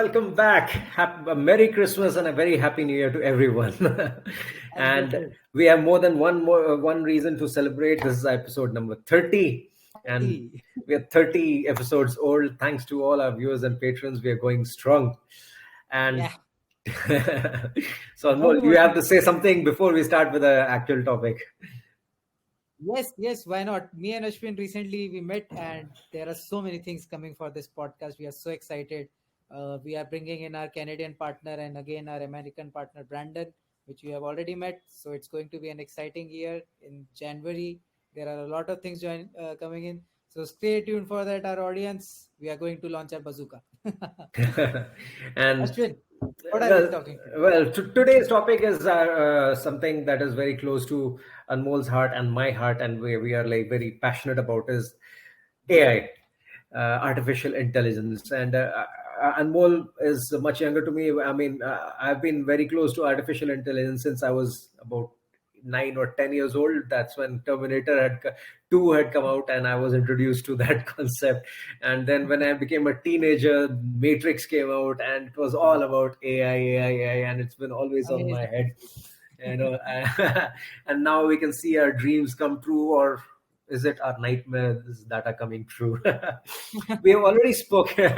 welcome back. Merry Christmas and a very happy New Year to everyone. Happy And Christmas. we have more than one reason to celebrate. This is episode number 30, and Hey. we are 30 episodes old. Thanks to all our viewers and patrons, we are going strong. And Yeah, so, Anmol, talk you about have it. to say something before we start with the actual topic. Yes, why not? Me and Ashwin recently we met, and there are so many things coming for this podcast. We are so excited. We are bringing in our Canadian partner and again our American partner Brandon, which we have already met. So it's going to be an exciting year in January. There are a lot of things coming in. So stay tuned for that, our audience. We are going to launch our bazooka. And Ashwin, what are we well, talking today? today's topic is something that is very close to Anmol's heart and my heart, and we are like very passionate about is AI, artificial intelligence. And Anmol is much younger to me. I mean, I've been very close to artificial intelligence since I was about 9 or 10 years old. That's when Terminator 2 had come out, and I was introduced to that concept. And then when I became a teenager, Matrix came out, and it was all about AI, and it's been always on my Amazing. head. You know, and now we can see our dreams come true, or is it our nightmares that are coming true? We have already spoken.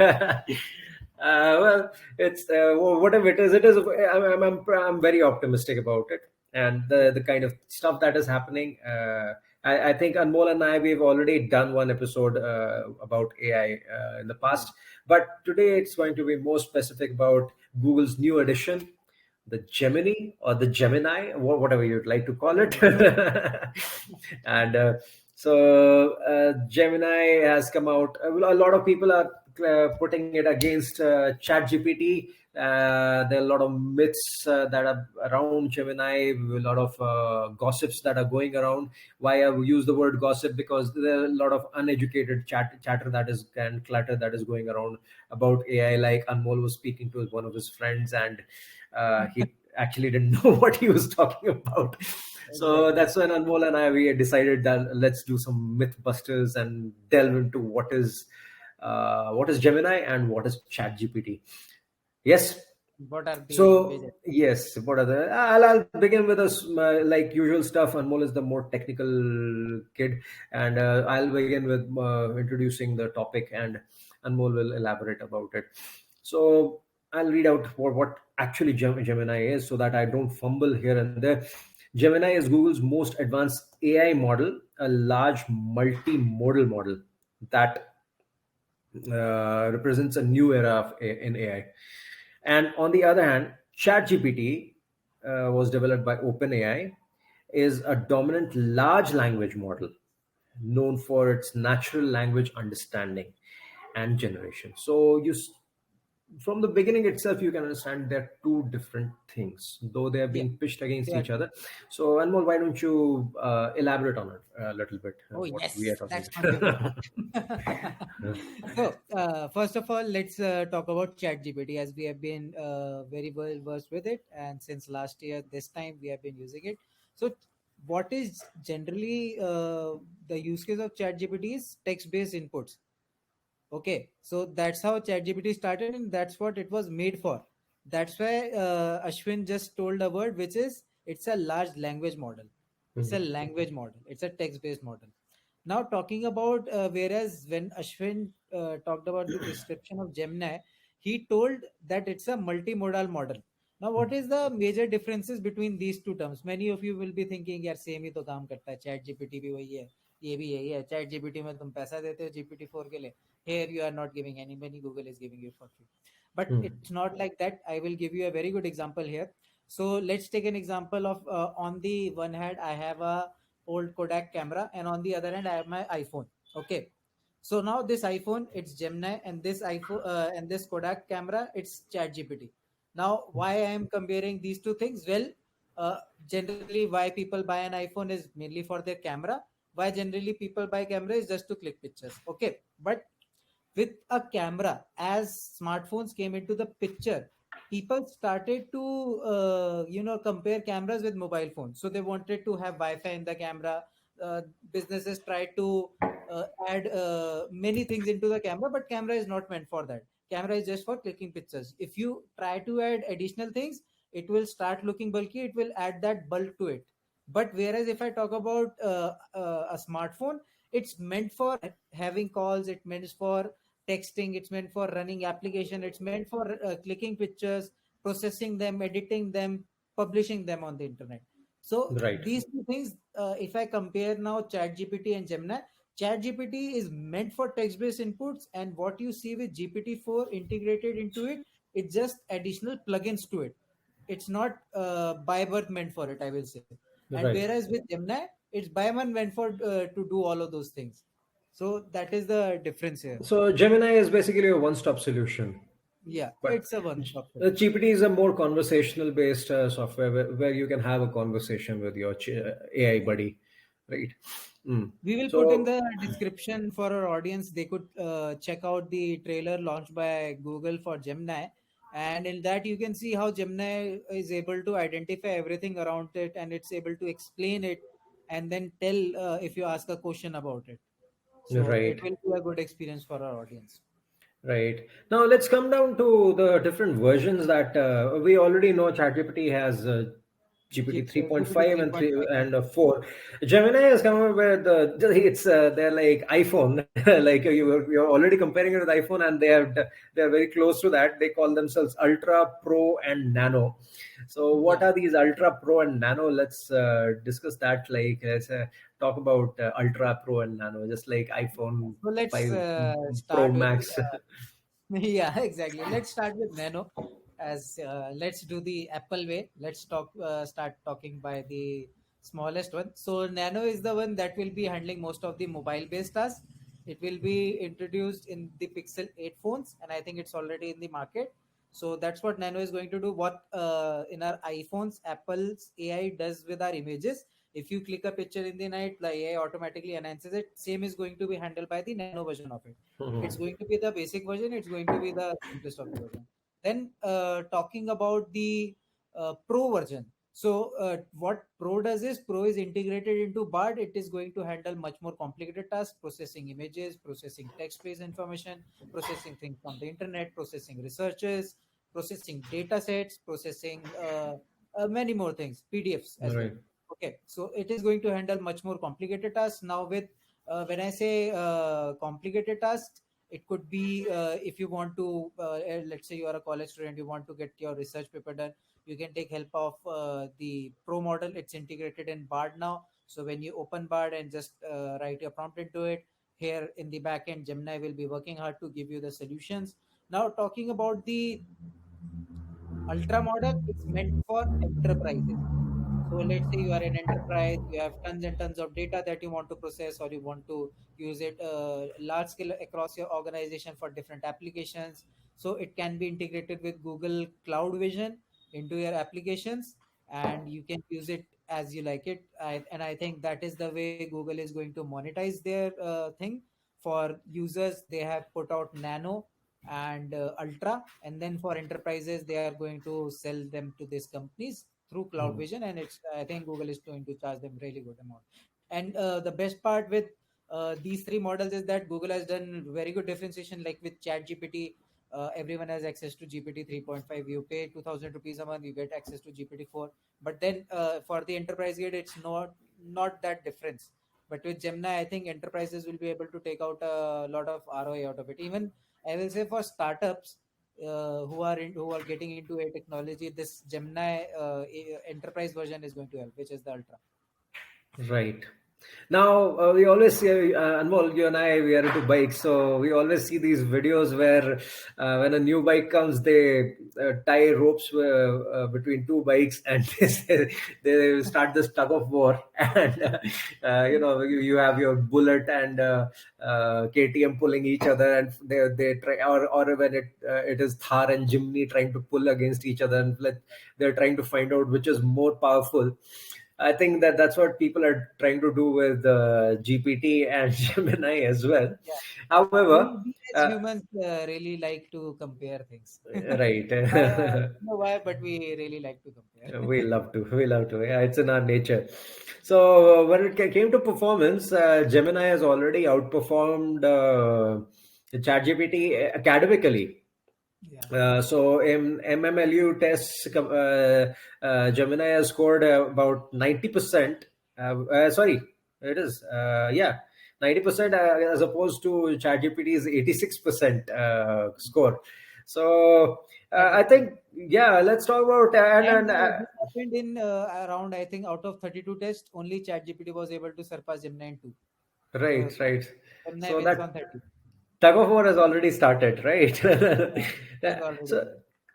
Well, it's whatever it is. It is. I'm very optimistic about it, and the kind of stuff that is happening. I think Anmol and I, we've already done one episode about AI in the past, but today it's going to be more specific about Google's new edition, the Gemini or the Gemini, whatever you'd like to call it. And Gemini has come out. A lot of people are putting it against ChatGPT. There are a lot of myths that are around Gemini, a lot of gossips that are going around. Why I use the word gossip? Because there are a lot of uneducated chatter that is and clatter that is going around about AI. Like Anmol was speaking to one of his friends, and he actually didn't know what he was talking about. So Exactly. that's when Anmol and I, we had decided that let's do some mythbusters and delve into what is Gemini and what is ChatGPT. Yes. What are the So major? yes, what are the? I'll begin with us like usual stuff. Anmol is the more technical kid, and I'll begin with introducing the topic, and Anmol will elaborate about it. So I'll read out what actually Gemini is, so that I don't fumble here and there. Gemini is Google's most advanced AI model, a large multimodal model that represents a new era in AI. And on the other hand, ChatGPT was developed by OpenAI, is a dominant large language model known for its natural language understanding and generation. So from the beginning itself, you can understand they're two different things, though they are Yeah, being pitched they against are each two. other. So, Anmol, why don't you elaborate on it a little bit, Oh, what we are yes, talking that's my favorite about? part. So, first of all, let's talk about ChatGPT as we have been very well versed with it, and since last year, this time we have been using it. So, what is generally the use case of ChatGPT is text-based inputs. Okay, so that's how ChatGPT started, and that's what it was made for. That's why Ashwin just told a word, which is it's a large language model. It's a Mhm. language model. It's a text-based model. Now, talking about whereas when Ashwin talked about the description of Gemini, he told that it's a multimodal model. Now, what is the major differences between these two terms? Many of you will be thinking, यार same ही तो काम करता है, chat GPT भी वही है, ये भी यही है, चैट जीपीटी में तुम पैसा देते हो जीपीटी 4 के लिए, here you are not giving any money, Google is giving you for free. But Mhm. it's not like that. I will give you a very good example here. So let's take an example of on the one hand I have a old Kodak camera, and on the other hand I have my iPhone. Okay, so now this iPhone, it's Gemini, and this iPhone and this Kodak camera, it's Chat GPT. Now why I am comparing these two things? Well, uh, generally why people buy an iPhone is mainly for their camera. Why generally people buy camera is just to click pictures. Okay, but with a camera, as smartphones came into the picture, people started to compare cameras with mobile phones. So they wanted to have Wi-Fi in the camera. Businesses tried to add many things into the camera, but camera is not meant for that. camera is just for clicking pictures. If you try to add additional things, it will start looking bulky, it will add that bulk to it. But whereas if I talk about a smartphone, it's meant for having calls, it's meant for texting, it's meant for running application, it's meant for clicking pictures, processing them, editing them, publishing them on the internet. So Right. these two things, if I compare now ChatGPT and Gemini, ChatGPT is meant for text-based inputs, and what you see with GPT-4 integrated into it, it's just additional plugins to it. It's not by birth meant for it, I will say. And Right. whereas with Gemini, it's by one meant for to do all of those things. So that is the difference here. So Gemini is basically a one-stop solution. Yeah, But it's a one-stop solution. GPT is a more conversational based software where you can have a conversation with your AI buddy, right? Mm. We will put in So, the description for our audience. They could check out the trailer launched by Google for Gemini. And in that, you can see how Gemini is able to identify everything around it, and it's able to explain it and then tell if you ask a question about it. So it right. will be a good experience for our audience. Right. Now let's come down to the different versions that we already know. ChatGPT has GPT GPT 3.5 and 3 3.5. and 4. Gemini has come up with it's they're like iPhone. Like you're already comparing it with iPhone, and they're very close to that. They call themselves Ultra, Pro, and Nano. So what Yeah. are these Ultra, Pro, and Nano? Let's discuss that. Like let's talk about Ultra, Pro, and Nano, just like iPhone So let's 5 Pro start with Max. yeah, exactly. Let's start with Nano. As let's do the Apple way. Let's start talking by the smallest one. So Nano is the one that will be handling most of the mobile-based tasks. It will be introduced in the Pixel 8 phones, and I think it's already in the market. So that's what Nano is going to do. What in our iPhones, Apple's AI does with our images. If you click a picture in the night, the AI automatically enhances it. Same is going to be handled by the Nano version of it. It's Mhm. going to be the basic version, it's going to be the simplest of the version. Then talking about the pro version. So what pro does is pro is integrated into bard. It is going to handle much more complicated tasks, processing images, processing text based information, processing things from the internet, processing researches, processing data sets, processing many more things, PDFs as well. Right. Okay, so it is going to handle much more complicated tasks. Now with when I say complicated tasks, it could be if you want to, let's say you are a college student, you want to get your research paper done, you can take help of the Pro model. It's integrated in Bard now. So when you open Bard and just write your prompt into it, here in the backend, Gemini will be working hard to give you the solutions. Now talking about the Ultra model, it's meant for enterprises. So let's say you are an enterprise, you have tons and tons of data that you want to process, or you want to use it large scale across your organization for different applications. So it can be integrated with Google Cloud Vision into your applications, and you can use it as you like it. And I think that is the way Google is going to monetize their thing for users. They have put out Nano and Ultra, and then for enterprises, they are going to sell them to these companies through Cloud Mhm. Vision, and it's I think Google is going to charge them really good amount. And the best part with these three models is that Google has done very good differentiation. Like with Chat GPT, everyone has access to GPT 3.5. You pay 2,000 rupees a month, you get access to GPT 4. But then for the enterprise grade, it's not that difference. But with Gemini, I think enterprises will be able to take out a lot of ROI out of it. Even I will say for startups who are getting into a technology, this Gemini enterprise version is going to help, which is the Ultra. Right. Now, we always see, Anmol, you and I, we are into bikes. So we always see these videos where when a new bike comes, they tie ropes between two bikes and they start this tug of war. And, you have your Bullet and KTM pulling each other, and they try, or when it is Thar and Jimny trying to pull against each other, and like, they're trying to find out which is more powerful. I think that's what people are trying to do with GPT and Gemini as well. Yeah, yeah. However, We as uh, humans really like to compare things. right, I don't know why, but we really like to compare. we love to. Yeah, it's in our nature. So when it came to performance, Gemini has already outperformed ChatGPT academically. Yeah. So in MMLU tests, Gemini has scored about 90%. Sorry, it is, yeah, 90% as opposed to ChatGPT's 86% score. So That is I true. think, yeah, let's talk about And this happened in around, I think, out of 32 tests, only ChatGPT was able to surpass Gemini in two. right, So right. Gemini So wins that on 30. tug of war has already started, right? Yeah, it Yeah. is already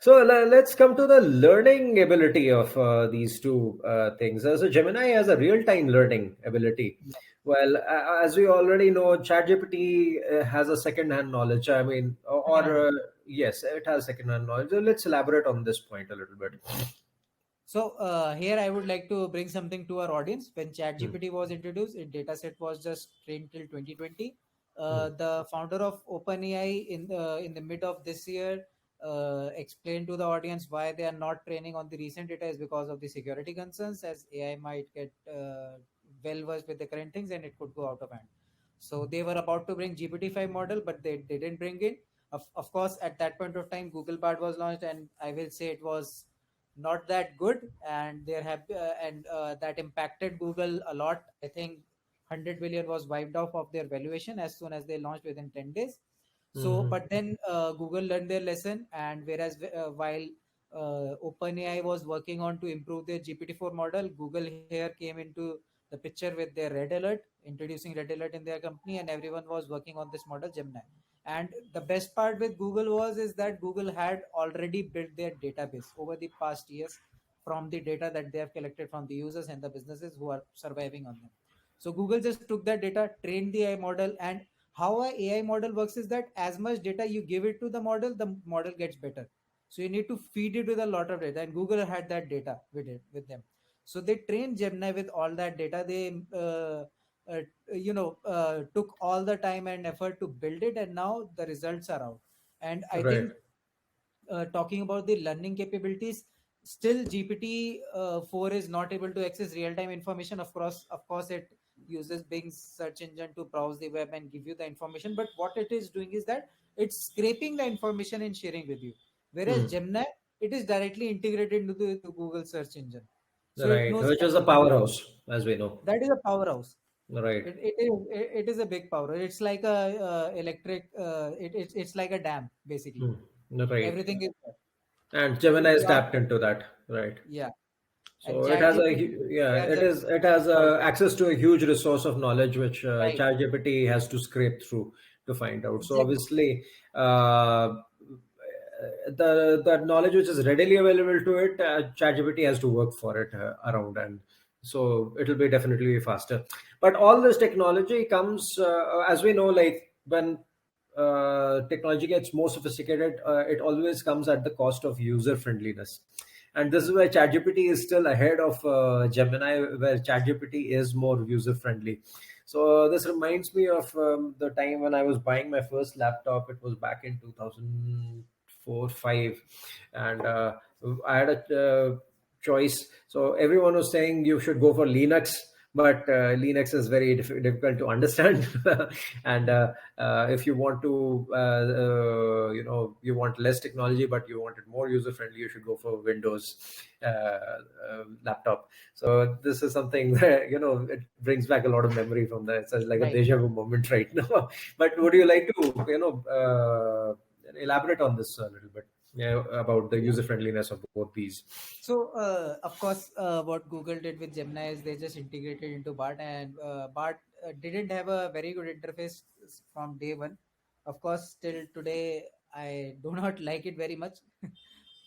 So, there. let's come to the learning ability of these two things. So Gemini has a real-time learning ability. Yeah. Well, as we already know, ChatGPT has a second-hand knowledge. I mean, Second-hand knowledge. yes, it has second-hand knowledge. So let's elaborate on this point a little bit. So here I would like to bring something to our audience. When Hmm, ChatGPT was introduced, its dataset was just trained till 2020. hmm, The founder of OpenAI in the mid of this year explained to the audience why they are not training on the recent data is because of the security concerns, as AI might get well versed with the current things and it could go out of hand. So they were about to bring GPT-5 model, but they didn't bring it. Of course, at that point of time, Google Bard was launched, and I will say it was not that good, and there have and that impacted Google a lot. I think 100 billion was wiped off of their valuation as soon as they launched within 10 days. So hmm, but then Google learned their lesson, and whereas while OpenAI was working on to improve their GPT-4 model, Google here came into the picture with their red alert, introducing red alert in their company, and everyone was working on this model Gemini. And the best part with Google was is that Google had already built their database over the past years from the data that they have collected from the users and the businesses who are surviving on them. So Google just took that data, trained the AI model, and how a AI model works is that as much data you give it to the model gets better. So you need to feed it with a lot of data, and Google had that data with them. So they trained Gemini with all that data. They uh, took all the time and effort to build it, and now the results are out. And I right, think talking about the learning capabilities, still GPT 4 is not able to access real time information. Of course it uses Bing's search engine to browse the web and give you the information, but what it is doing is that it's scraping the information and sharing with you, whereas hmm, Gemini, it is directly integrated into the Google search engine, so it right. knows Which is a everything about powerhouse, as we know. it. That is a powerhouse. Right. It is a big power. It's like a electric it's like a dam basically. Hmm, right. Everything is there. And So if Gemini is you ask, tapped into that, right? yeah, and So it has a ChatGPT, yeah, they are it just is it has small bit. access to a huge resource of knowledge which Right, ChatGPT has to scrape through to find out. So exactly. obviously, the knowledge which is readily available to it, ChatGPT has to work for it around, and so it'll be definitely faster. But all this technology comes, as we know, like when technology gets more sophisticated, it always comes at the cost of user friendliness. And this is where ChatGPT is still ahead of Gemini, where ChatGPT is more user friendly. So this reminds me of the time when I was buying my first laptop. It was back in 2004, 5, and I had a choice. So everyone was saying you should go for Linux, but Linux is very difficult to understand, and if you want to, you want less technology, but you want it more user friendly, you should go for Windows laptop. So this is something that it brings back a lot of memory from that. It's like a Right. deja vu moment right now. But would you like to elaborate on this a little bit? Yeah, about the Yeah. user friendliness of both these. So, of course, what Google did with Gemini is they just integrated into Bard, and Bard didn't have a very good interface from day one. Of course, till today, I do not like it very much.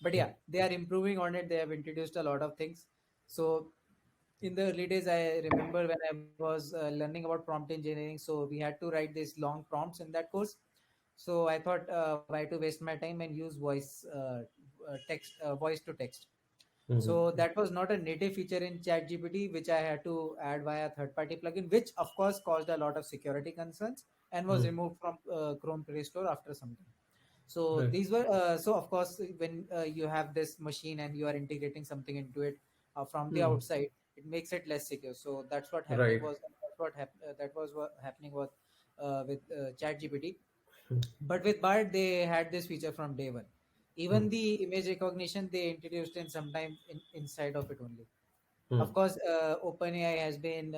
But yeah, they are improving on it. They have introduced a lot of things. So, in the early days, I remember when I was learning about prompt engineering, so we had to write these long prompts in that course. So I thought, why to waste my time and use voice to text. Mhm. So that was not a native feature in ChatGPT, which I had to add via third-party plugin, which of course caused a lot of security concerns and was Mm. removed from Chrome Play Store after some time. So Right. these were so of course when you have this machine and you are integrating something into it from the Mm. outside, it makes it less secure. So that's what happening Right. was that was what happening was with ChatGPT. But with Bard, they had this feature from day one. Even the image recognition they introduced in sometime inside of it only. Of Hmm. course, OpenAI has been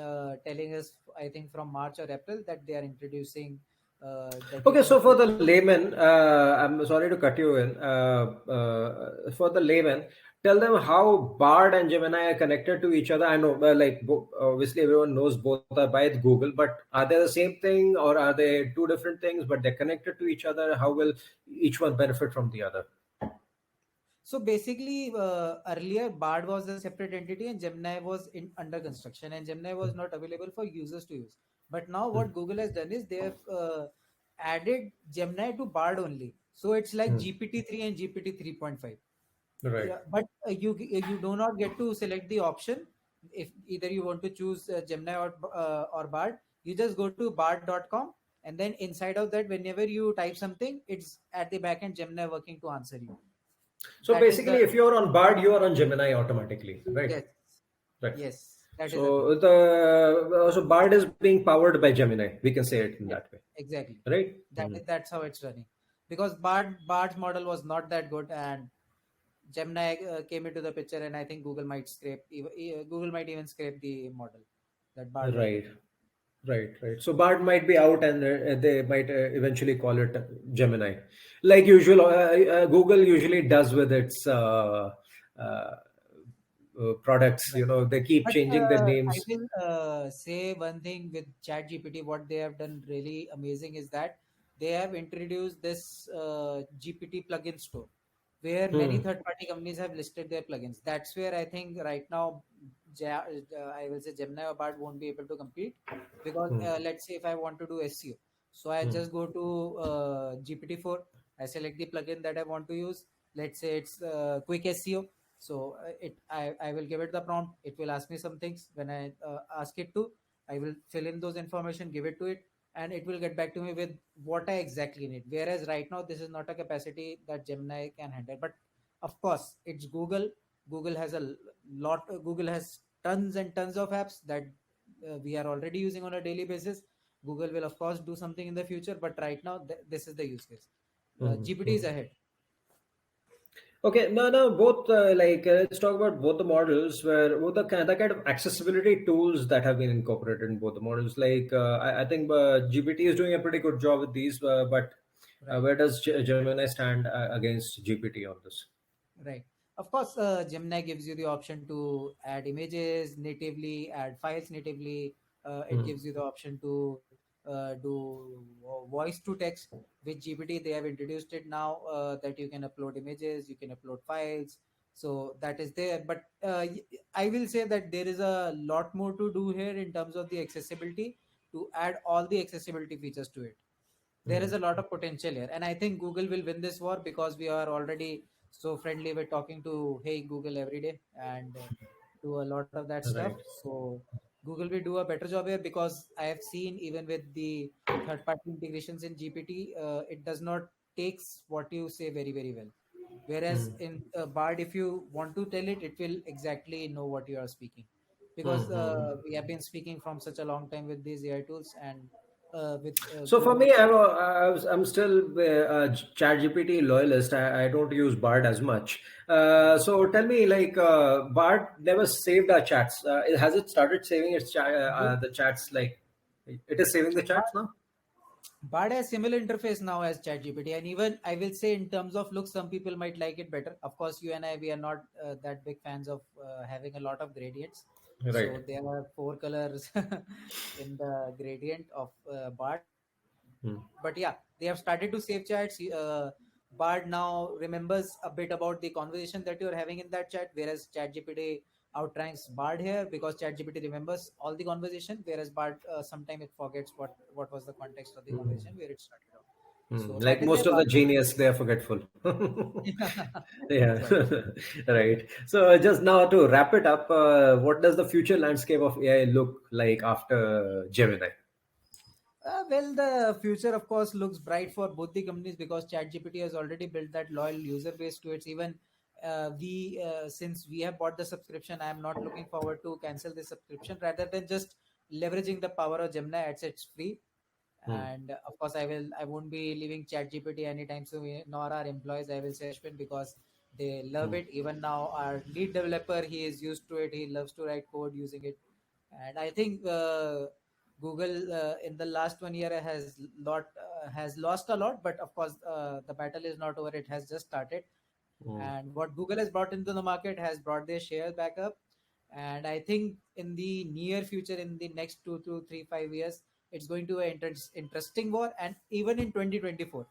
telling us, I think, from March or April that they are introducing that you Okay, can so for upload. the layman, I'm sorry to cut you in. For the layman, tell them how Bard and Gemini are connected to each other. I know, obviously, everyone knows both are by Google, but are they the same thing or are they two different things? But they're connected to each other. How will each one benefit from the other? So basically, earlier Bard was a separate entity and Gemini was in under construction, and Gemini was not available for users to use. But now Hmm. what Google has done is they have added Gemini to Bard only. So it's like Hmm. GPT-3 and GPT 3.5. Right. Yeah, but you do not get to select the option if either you want to choose Gemini or Bard. You just go to bard.com, and then inside of that, whenever you type something, it's at the back end Gemini working to answer you. So That is basically, the if you're on Bard, you are on Gemini automatically, right? yes, Right. yes, that is the thing. So Bard is being powered by Gemini. We can say it in Yes, that way, exactly. right? That's how it's running. Because Bard's model was not that good, and Gemini came into the picture, and I think Google might even scrape the model that Bard was Right, building. right. So Bard might be out, and they might eventually call it Gemini, like usual. Google usually does with its products. Right. They keep But changing their I names. will say one thing with ChatGPT. What they have done really amazing is that they have introduced this GPT plugin store, where many Hmm. third-party companies have listed their plugins. That's where I think right now, I will say Gemini or Bard won't be able to compete because Hmm. let's say if I want to do SEO, so I Hmm. just go to GPT-4, I select the plugin that I want to use. Let's say it's quick SEO. So I will give it the prompt. It will ask me some things. When I ask it to, I will fill in those information, give it to it, and it will get back to me with what I exactly need. Whereas right now, this is not a capacity that Gemini can handle. But of course, it's Google. Google has a lot. Google has tons and tons of apps that we are already using on a daily basis. Google will of course do something in the future, but right now this is the use case. Hmm. GPT is Hmm. ahead. Okay, no, both let's talk about both the models where both the kind of accessibility tools that have been incorporated in both the models. I think GPT is doing a pretty good job with these, but Right. where does Gemini stand against GPT on this? Right. Of course, Gemini gives you the option to add images natively, add files natively. It Hmm. gives you the option to do voice to text. With GPT, they have introduced it now that you can upload images, you can upload files. So that is there. But I will say that there is a lot more to do here in terms of the accessibility to add all the accessibility features to it. There is Hmm. a lot of potential here, and I think Google will win this war because we are already so friendly with talking to Hey Google every day and do a lot of that stuff. Right. So Google will do a better job here because I have seen even with the third party integrations in GPT, it does not takes what you say very well. Whereas Hmm. in Bard, if you want to tell it, it will exactly know what you are speaking because Hmm. we have been speaking from such a long time with these AI tools and with So for Google. me, I'm still a ChatGPT loyalist. I don't use Bard as much. Right. So tell me, Bard never saved our chats. Has it started saving Yes. the chats? Like, it is saving the chats Bard, now? Bard has similar interface now as ChatGPT, and even I will say in terms of looks, some people might like it better. Of course, you and I we are not that big fans of having a lot of gradients, Right. so there are four colors in the gradient of Bard. Hmm. But yeah, they have started to save chats. Bard now remembers a bit about the conversation that you're having in that chat, whereas ChatGPT outranks Bard here because ChatGPT remembers all the conversation, whereas Bard sometimes it forgets what was the context of the Hmm. conversation where it started off. Hmm. So Like that is where most of the Bard. genius, they are forgetful. Yeah, Exactly. right. So just now to wrap it up, what does the future landscape of AI look like after Gemini? Well, the future, of course, looks bright for both the companies because ChatGPT has already built that loyal user base to its. Even since we have bought the subscription, I am not looking forward to cancel the subscription rather than just leveraging the power of Gemini as it's free. And of course, I won't be leaving ChatGPT anytime soon, nor our employees. I will say Ashwin, because they love it. Even now, our lead developer, he is used to it. He loves to write code using it. And I think Google in the last 1 year has lost a lot, but of course the battle is not over. It has just started, and what Google has brought into the market has brought their share back up. And I think in the near future, in the next 2 to 3 5 years, it's going to be an interesting war. And even in 2024,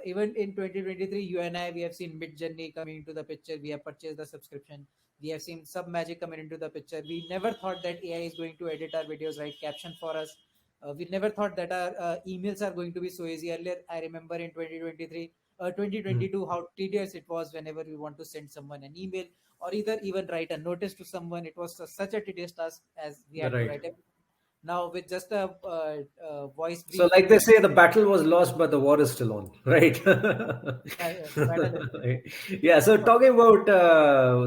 even in 2023, you and I, we have seen Mid Journey coming into the picture. We have purchased the subscription. We have seen Sub Magic coming into the picture. We never thought that AI is going to edit our videos, write caption for us. We never thought that our emails are going to be so easy. Earlier, I remember in 2023, 2022, how tedious it was whenever we want to send someone an email, or either even write a notice to someone. It was such a tedious task, as we had to Right. write it. Now with just a voice So, brief, like they say, the battle was lost, but the war is still on, right? the battle is Yeah. So, fought. talking about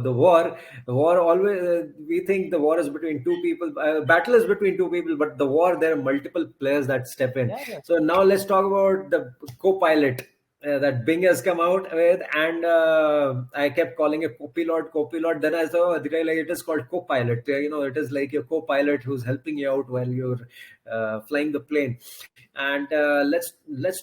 the war always we think the war is between two people. Battle is between two people, but the war there are multiple players that step in. Yeah, yeah, So now let's talk about the co-pilot. That Bing has come out with, and I kept calling it copilot, copilot. Then I saw the guy like it is called copilot. It is like your co-pilot who's helping you out while you're flying the plane. And let's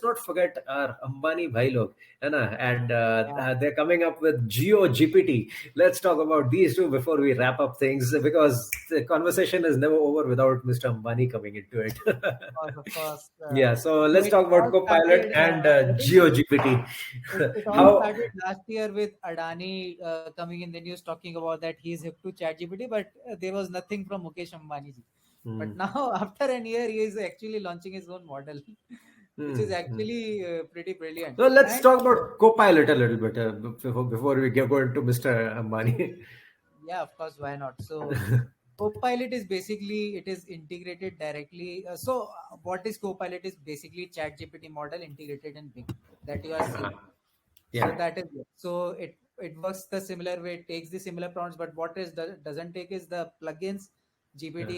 not forget our Ambani bhai log, है ना? And yeah. they're coming up with Geo GPT. Let's talk about these two before we wrap up things, because the conversation is never over without Mr. Ambani coming into it. Of course. Yeah, so So let's it talk about all Copilot started. and I think Geo GPT. it all How? started last year with Adani coming in the news talking about that he's hip to ChatGPT, but there was nothing from Mukesh Ambani ji. But Hmm, now, after a year, he is actually launching his own model, which is hmm. actually pretty brilliant. So let's And talk about Copilot a little bit before we go into Mr. Ambani. yeah, of course, why not? So Copilot is basically, it is integrated directly. What is Copilot is basically ChatGPT model integrated in Bing that you are seeing. So Yeah. that is it. So it works the similar way. It takes the similar prompts, but what is doesn't take is the plugins, Yeah. GPT,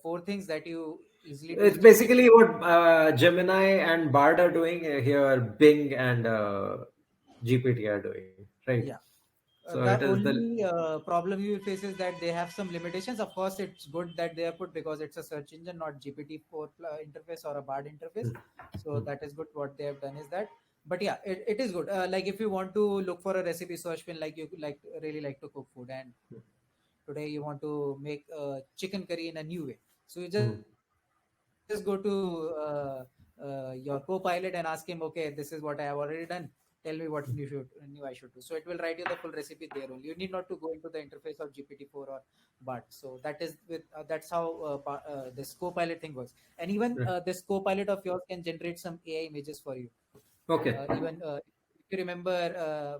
four things that you easily do It's in GPT. basically what Gemini and Bard are doing here. Bing and GPT are doing, right? Yeah. So it The is the. only problem you will face is that they have some limitations. Of course, it's good that they are put because it's a search engine, not GPT-4 interface or a Bard interface. So that is good. What they have done is that. But yeah, it is good. Like if you want to look for a recipe, so Ashwin, like you like really like to cook food, and today you want to make chicken curry in a new way. So you just go to your co-pilot and ask him, okay, this is what I have already done. Tell me what new I should do. So it will write you the full recipe there only. You need not to go into the interface of GPT-4 or Bart. So that is that's how this co-pilot thing works. And even this co-pilot of yours can generate some AI images for you. Okay. Even if you remember,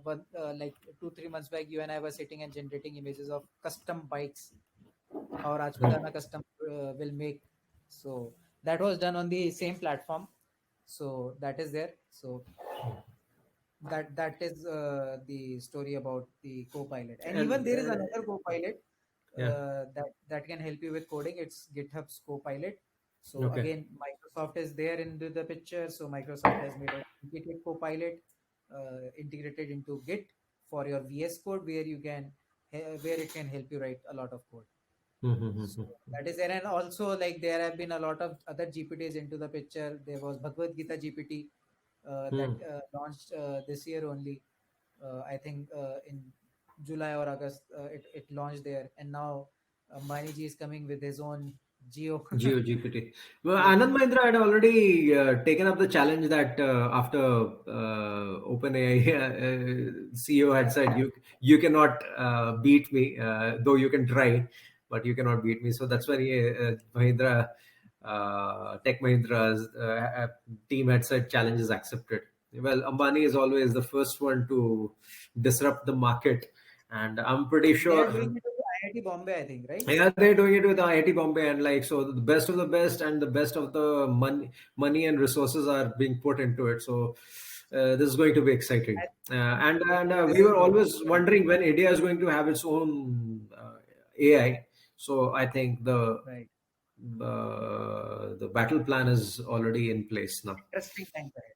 like 2 3 months back, you and I were sitting and generating images of custom bikes, how Rajputana custom will make. So that was done on the same platform. So that is there. So that is the story about the co-pilot. And even And there is another co-pilot yeah. that can help you with coding. It's GitHub's co-pilot. So Okay. again, Microsoft is there into the picture. So Microsoft has made a dedicated co-pilot integrated into Git for your VS code, where you can where it can help you write a lot of code. So that is there. And also, like, there have been a lot of other GPTs into the picture. There was Bhagavad Gita GPT that launched this year only. I think in July or August, it launched there. And now Maniji is coming with his own Geo. GeoGPT. Well, Anand GeoGPT. Mahindra had already taken up the challenge that after OpenAI CEO had said, you cannot beat me, though you can try, but you cannot beat me. So that's when Mahindra, Tech Mahindra's team had said challenge is accepted. Well, Ambani is always the first one to disrupt the market, and I'm pretty And they are sure. doing it with IIT Bombay, I think, right? Yeah, they're doing it with IIT Bombay, and like so, the best of the best and the best of the money and resources are being put into it. So this is going to be exciting. I, I And think we this is were going to always be very wondering when India is going to have its own AI. So I think right. the battle plan is already in place now. Interesting time ahead.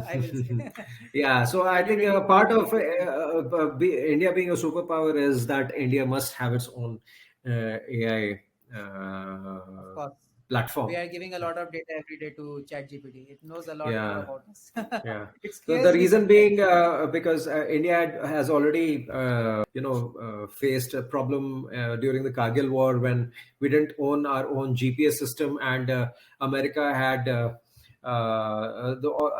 I will say. Yeah, so I think 2020, part of India being a superpower is that India must have its own AI of course. We platform. are giving a lot of data every day to ChatGPT. It knows a lot more Yeah, about us. yeah. It So the scares me reason sometimes. being because India has already, faced a problem during the Kargil war when we didn't own our own GPS system, and America had.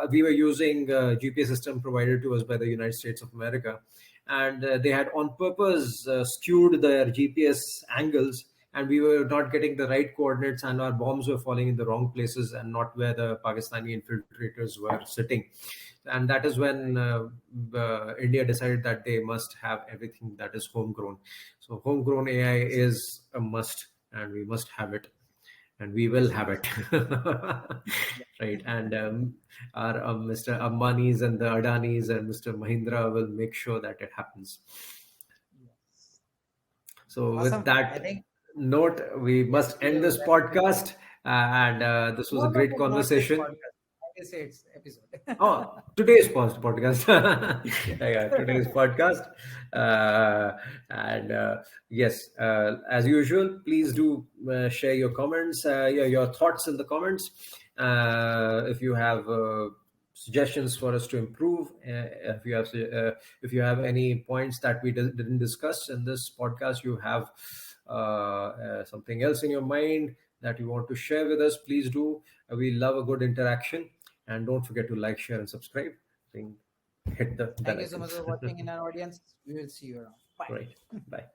We were using GPS system provided to us by the United States of America, and they had on purpose skewed their GPS angles, and we were not getting the right coordinates, and our bombs were falling in the wrong places and not where the Pakistani infiltrators were sitting. And that is when India decided that they must have everything that is homegrown. So homegrown AI is a must, and we must have it, and we will have Definitely. it. Right. And our Mr. Ambani's and the Adani's and Mr. Mahindra will make sure that it happens. Yes. So, with Awesome. I that think note, we yes, must we end will this wrap it up. podcast. And this was No, a no, great no, not this conversation. podcast. I will say it's episode. Oh, today's podcast. Yeah, today's podcast. And yes, as usual, please do share your comments, your thoughts in the comments. If you have suggestions for us to improve, if you have any points that we didn't discuss in this podcast, you have something else in your mind that you want to share with us, please do. We love a good interaction. And don't forget to like, share, and subscribe. Hit the bell Thank you so much icons. for watching in our audience. We will see you around. Bye. Right. Bye.